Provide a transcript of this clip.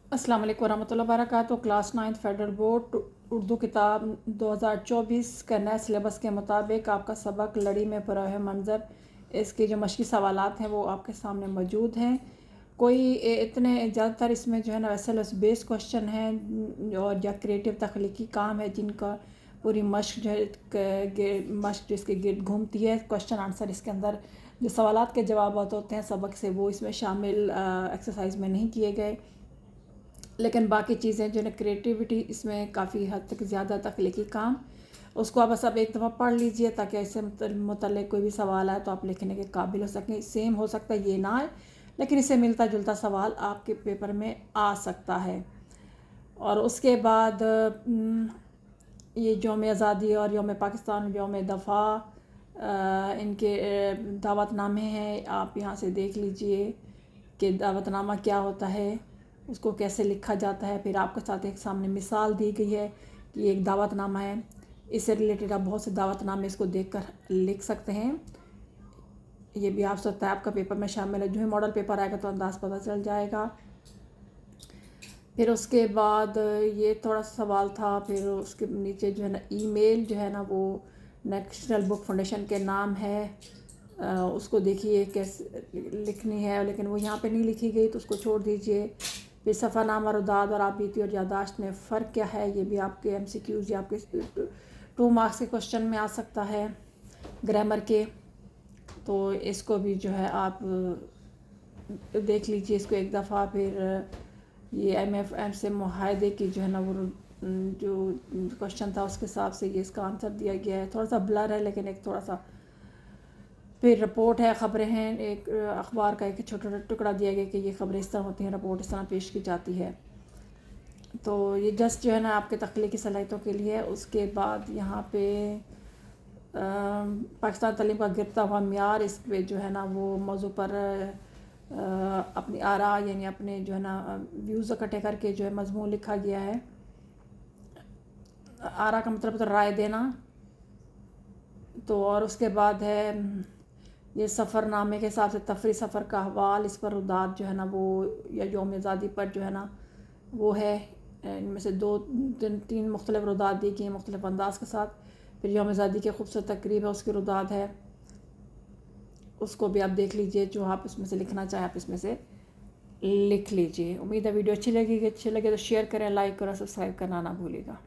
अस्सलाम वालेकुम वरहमतुल्लाहि वबरकातुहू। क्लास 9 फेडरल बोर्ड उर्दू किताब 2024 का नए सिलेबस के मुताबिक आपका सबक लड़ी में पुरह मंज़र इसके जो मशक़ी सवालात हैं वो आपके सामने मौजूद हैं। कोई इतने ज़्यादातर इसमें जो है ना एसएलएस बेस्ड क्वेश्चन हैं और या क्रिएटिव तख्लीकी काम है जिनका पूरी मश्क जो है मश्क जिसके गिर्द घूमती है। क्वेश्चन आंसर इसके अंदर जो सवालात के जवाब होते हैं सबक से वो इसमें शामिल एक्सरसाइज में नहीं किए गए, लेकिन बाकी चीज़ें जो है क्रिएटिविटी इसमें काफ़ी हद तक ज़्यादा तख्लीकी काम उसको आप बस अब एक दफ़ा पढ़ लीजिए ताकि ऐसे मुतल्लिक़ कोई भी सवाल आए तो आप लिखने के काबिल हो सकें। सेम हो सकता है ये ना आए लेकिन इससे मिलता जुलता सवाल आपके पेपर में आ सकता है। और उसके बाद ये यौम आज़ादी और यौम पाकिस्तान यौम दफ़ा इनके दावतनामे हैं, आप यहाँ से देख लीजिए कि दावतनामा क्या होता है, उसको कैसे लिखा जाता है। फिर आपके साथ एक सामने मिसाल दी गई है कि ये एक दावतनामा है, इससे रिलेटेड आप बहुत से दावतनामे इसको देखकर लिख सकते हैं। ये भी आप सकता है आपका पेपर में शामिल है। जो ही मॉडल पेपर आएगा तो अंदाज़ पता चल जाएगा। फिर उसके बाद ये थोड़ा सा सवाल था। फिर उसके नीचे जो है ना ईमेल जो है ना वो नेशनल बुक फाउंडेशन के नाम है, उसको देखिए कैसे लिखनी है, लेकिन वो यहाँ पे नहीं लिखी गई तो उसको छोड़ दीजिए। फिर सफ़रनामा रुदाद और आबीती और यादाश्त में फ़र्क क्या है, ये भी आपके एमसीक्यूज़ या आपके 2 मार्क्स के क्वेश्चन में आ सकता है ग्रामर के। तो इसको भी जो है आप देख लीजिए इसको एक दफ़ा। फिर ये एमएफएम से मुआहदे की जो है ना वो जो क्वेश्चन था उसके हिसाब से ये इसका आंसर दिया गया है। थोड़ा सा ब्लर है लेकिन एक थोड़ा सा। फिर रिपोर्ट है, ख़बरें हैं, एक अखबार का एक छोटा टुकड़ा दिया गया कि ये ख़बरें इस तरह होती हैं, रिपोर्ट इस तरह पेश की जाती है। तो ये जस्ट जो है ना आपके तख्लीकी सलाहियतों के लिए। उसके बाद यहाँ पे पाकिस्तान तालीम का गिरता हुआ म्यार, इस पे जो है ना वो मौजू पर अपनी आरा यानी अपने जो है ना व्यूज़ इकट्ठे करके जो है मजमून लिखा गया है। आरा का मतलब तो राय देना। तो और उसके बाद है ये सफ़रनामे के हिसाब से तफरी सफ़र का अहवाल, इस पर रुदात जो है ना वो या यौम आज़ादी पर जो है ना वो है। इनमें से 2-3 मुख्तलिफ रुदात दी गई हैं मुख्तलिफ अंदाज़ के साथ। फिर यौम आज़ादी की खूबसूरत तकरीब है उसकी रुदात है, उसको भी आप देख लीजिए। जो आप इसमें से लिखना चाहें आप इसमें से लिख लीजिए। उम्मीद है वीडियो अच्छी लगी तो शेयर करें, लाइक करें, सब्सक्राइब करना ना भूलिएगा।